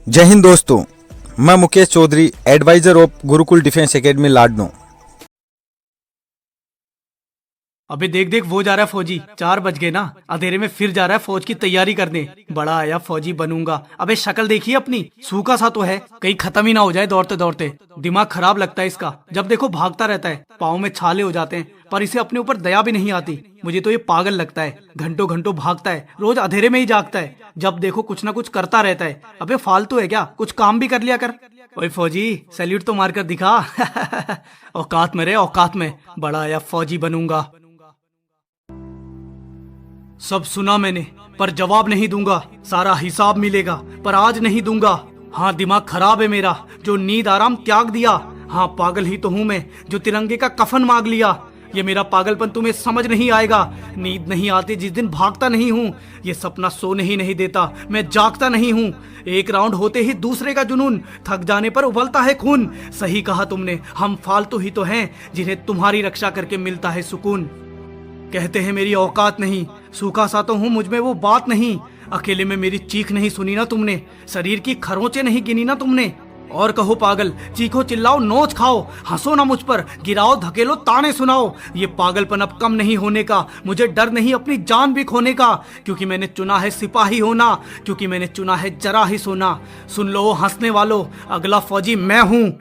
जय हिंद दोस्तों, मैं Mukesh Chaudhary, advisor of Gurukul defence academy Ladnun. अबे देख देख वो जा रहा है फौजी। 4 बज गए ना, अंधेरे में फिर जा रहा है फौज की तैयारी करने। बड़ा आया फौजी बनूंगा। अबे शक्ल देखिए अपनी, सूखा सा तो है, कहीं खत्म ही ना हो जाए दौड़ते दौड़ते। दिमाग खराब लगता है इसका, जब देखो भागता रहता है, पाँव में छाले हो जाते हैं, पर इसे अपने ऊपर दया भी नहीं आती। मुझे तो ये पागल लगता है, घंटों घंटों भागता है, रोज अंधेरे में ही जागता है, जब देखो कुछ ना कुछ करता रहता है। अबे फालतू है क्या, कुछ काम भी कर लिया कर। ओए फौजी, सैल्यूट तो मारकर दिखा। औकात में रे, औकात में। बड़ा आया फौजी बनूंगा। सब सुना मैंने, पर जवाब नहीं दूंगा। सारा हिसाब मिलेगा, पर आज नहीं दूंगा। हाँ, दिमाग खराब है मेरा, जो नींद आराम त्याग दिया। हाँ, पागल ही तो हूँ मैं, जो तिरंगे का कफन मांग लिया। ये मेरा पागलपन तुम्हें समझ नहीं आएगा। नींद नहीं आती जिस दिन भागता नहीं हूँ। ये सपना सोने ही नहीं देता, मैं जागता नहीं हूँ। एक राउंड होते ही दूसरे का जुनून, थक जाने पर उबलता है खून। सही कहा तुमने, हम फालतू ही तो हैं, जिन्हें तुम्हारी रक्षा करके मिलता है सुकून। कहते हैं मेरी औकात नहीं, सूखा सा तो हूँ, मुझ में वो बात नहीं। अकेले में मेरी चीख नहीं सुनी ना तुमने, शरीर की खरोंचे नहीं गिनी ना तुमने। और कहो पागल, चीखो चिल्लाओ नोच खाओ, हंसो ना मुझ पर, गिराओ धकेलो ताने सुनाओ। ये पागलपन अब कम नहीं होने का, मुझे डर नहीं अपनी जान भी खोने का। क्योंकि मैंने चुना है सिपाही होना, क्योंकि मैंने चुना है जरा ही सोना। सुन लो हंसने वालों, अगला फौजी मैं हूँ।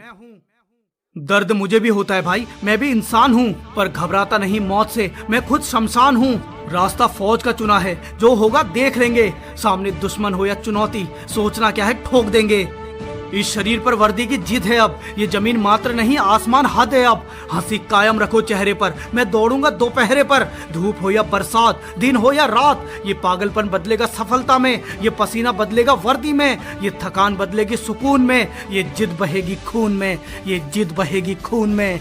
दर्द मुझे भी होता है भाई, मैं भी इंसान हूँ, पर घबराता नहीं मौत से, मैं खुद शमशान हूँ। रास्ता फौज का चुना है, जो होगा देख लेंगे। सामने दुश्मन हो या चुनौती, सोचना क्या है ठोक देंगे। इस शरीर पर वर्दी की जिद है अब, ये जमीन मात्र नहीं आसमान हद है अब। हंसी कायम रखो चेहरे पर, मैं दौड़ूंगा दोपहरे पर। धूप हो या बरसात, दिन हो या रात, ये पागलपन बदलेगा सफलता में, ये पसीना बदलेगा वर्दी में, ये थकान बदलेगी सुकून में, ये जिद बहेगी खून में, ये जिद बहेगी खून में।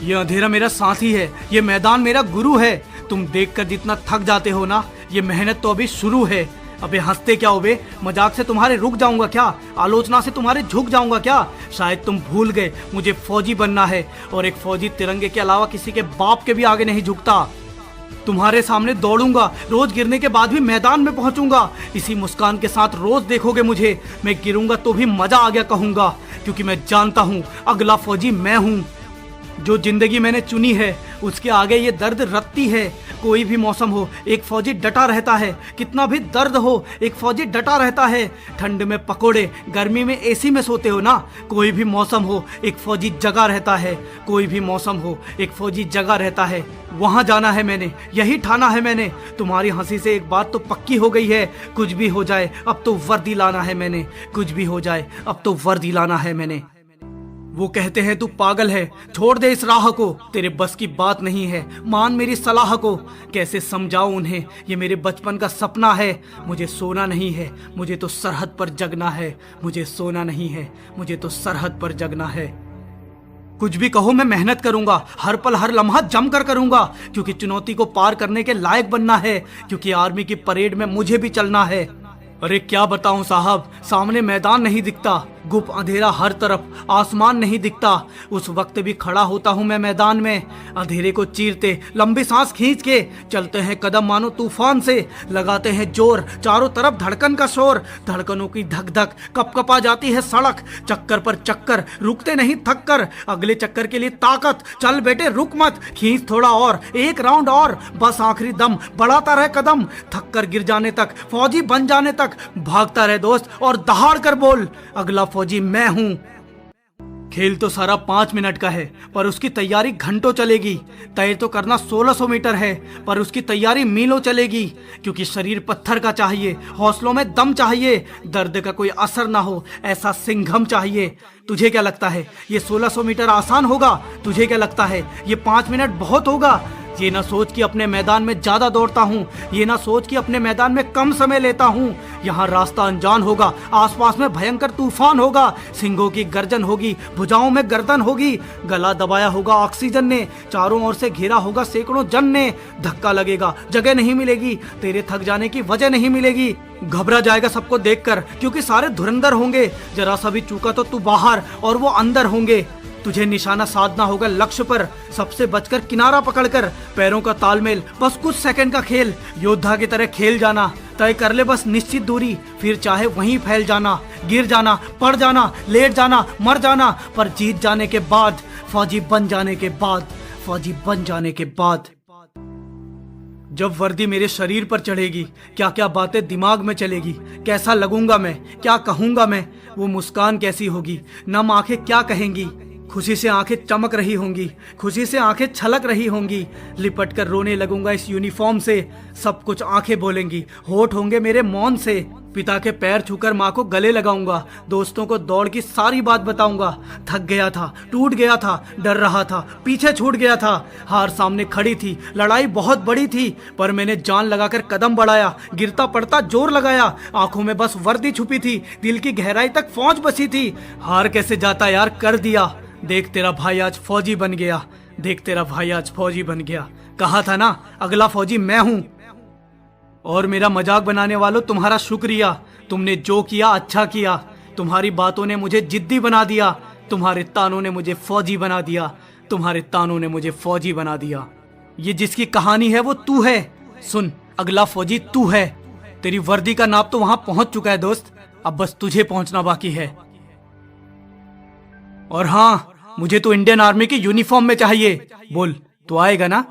ये अंधेरा मेरा साथी है, ये मैदान मेरा गुरु है। तुम देखकर जितना थक जाते हो ना, ये मेहनत तो अभी शुरू है। अबे हंसते क्या हो बे, मजाक से तुम्हारे रुक जाऊंगा क्या, आलोचना से तुम्हारे झुक जाऊंगा क्या। शायद तुम भूल गए मुझे फौजी बनना है, और एक फौजी तिरंगे के अलावा किसी के बाप के भी आगे नहीं झुकता। तुम्हारे सामने दौड़ूंगा, रोज गिरने के बाद भी मैदान में पहुंचूंगा। इसी मुस्कान के साथ रोज देखोगे मुझे, मैं गिरूंगा तो भी मजा आ गया कहूंगा, क्योंकि मैं जानता हूं अगला फौजी मैं हूं। जो जिंदगी मैंने चुनी है, उसके आगे ये दर्द रत्ती है। कोई भी मौसम हो, एक फौजी डटा रहता है। कितना भी दर्द हो, एक फौजी डटा रहता है। ठंड में पकोड़े, गर्मी में एसी में सोते हो ना, कोई भी मौसम हो, एक फौजी जगा रहता है। कोई भी मौसम हो, एक फौजी जगा रहता है। वहां जाना है मैंने, यही ठाना है मैंने। तुम्हारी हंसी से एक बात तो पक्की हो गई है, कुछ भी हो जाए अब तो वर्दी लाना है मैंने। कुछ भी हो जाए अब तो वर्दी लाना है मैंने। वो कहते हैं तू पागल है, छोड़ दे इस राह को, तेरे बस की बात नहीं है, मान मेरी सलाह को। कैसे समझाऊं उन्हें, ये मेरे बचपन का सपना है। मुझे सोना नहीं है, मुझे तो सरहद पर जगना है। मुझे सोना नहीं है, मुझे तो सरहद पर जगना है। कुछ भी कहो मैं मेहनत करूंगा, हर पल हर लम्हा जम कर करूंगा, क्योंकि चुनौती को पार करने के लायक बनना है, क्योंकि आर्मी की परेड में मुझे भी चलना है। अरे क्या बताऊं साहब, सामने मैदान नहीं दिखता, गुप अंधेरा हर तरफ, आसमान नहीं दिखता। उस वक्त भी खड़ा होता हूँ मैं मैदान में, अंधेरे को चीरते, लंबी सांस खींच के चलते हैं कदम मानो तूफान से। लगाते हैं जोर, चारों तरफ धड़कन का शोर, धड़कनों की धक धक, कपकपा जाती है सड़क। चक्कर पर चक्कर, रुकते नहीं थक कर, अगले चक्कर के लिए ताकत। चल बेटे रुक मत, खींच थोड़ा और, एक राउंड और, बस आखिरी दम, बढ़ाता रहे कदम। थक कर गिर जाने तक, फौजी बन जाने तक, भागता रहे दोस्त और दहाड़ कर बोल, अगला फौजी मैं हूं। खेल तो सारा 5 मिनट का है, पर उसकी तैयारी घंटों चलेगी। तय तो करना 1600 मीटर है, पर उसकी तैयारी मीलों चलेगी। क्योंकि शरीर पत्थर का चाहिए, हौसलों में दम चाहिए, दर्द का कोई असर ना हो ऐसा सिंघम चाहिए। तुझे क्या लगता है ये 1600 मीटर आसान होगा? तुझे क्या लगता है ये 5 मिनट बहुत होगा? ये ना सोच कि अपने मैदान में ज्यादा दौड़ता हूँ, ये ना सोच कि अपने मैदान में कम समय लेता हूँ। यहाँ रास्ता अनजान होगा, आसपास में भयंकर तूफान होगा, सिंगों की गर्जन होगी, भुजाओं में गर्दन होगी, गला दबाया होगा ऑक्सीजन ने, चारों ओर से घेरा होगा सैकड़ों जन ने। धक्का लगेगा, जगह नहीं मिलेगी, तेरे थक जाने की वजह नहीं मिलेगी। घबरा जाएगा सबको देखकर, क्योंकि सारे धुरंधर होंगे। जरा सा भी चूका तो तू बाहर और वो अंदर होंगे। तुझे निशाना साधना होगा लक्ष्य पर, सबसे बचकर किनारा पकड़कर, पैरों का तालमेल, बस कुछ सेकंड का खेल, योद्धा की तरह खेल जाना। तय कर ले बस निश्चित दूरी, फिर चाहे वहीं फैल जाना, गिर जाना, पड़ जाना, लेट जाना, मर जाना, पर जीत जाने के बाद, फौजी बन जाने के बाद, फौजी बन जाने के बाद। जब वर्दी मेरे शरीर पर चढ़ेगी, क्या क्या बातें दिमाग में चलेगी, कैसा लगूंगा मैं, क्या कहूंगा मैं, वो मुस्कान कैसी होगी, नम आंखें क्या कहेंगी, खुशी से आंखें चमक रही होंगी, खुशी से आंखें छलक रही होंगी, लिपट कर रोने लगूंगा इस यूनिफॉर्म से, सब कुछ आंखें बोलेंगी, होठ होंगे मेरे मौन से, पिता के पैर छूकर माँ को गले लगाऊंगा, दोस्तों को दौड़ की सारी बात बताऊंगा, थक गया था, टूट गया था, डर रहा था, पीछे छूट गया था, हार सामने खड़ी थी, लड़ाई बहुत बड़ी थी, पर मैंने जान लगाकर कदम बढ़ाया, गिरता पड़ता जोर लगाया, आंखों में बस वर्दी छुपी थी, दिल की गहराई तक फौज बसी थी, हार कैसे जाता यार कर दिया, देख तेरा भाई आज फौजी बन गया, देख तेरा भाई आज फौजी बन गया, कहा था ना अगला फौजी मैं हूं। और मेरा मजाक बनाने वालों तुम्हारा शुक्रिया, तुमने जो किया अच्छा किया, तुम्हारी बातों ने मुझे जिद्दी बना दिया, तुम्हारे तानों ने मुझे फौजी बना दिया, तुम्हारे तानों ने मुझे फौजी बना दिया। ये जिसकी कहानी है वो तू है, सुन अगला फौजी तू है, तेरी वर्दी का नाप तो वहां पहुंच चुका है दोस्त, अब बस तुझे पहुंचना बाकी है। और हाँ, मुझे तो इंडियन आर्मी की यूनिफॉर्म में चाहिए, बोल तो आएगा ना।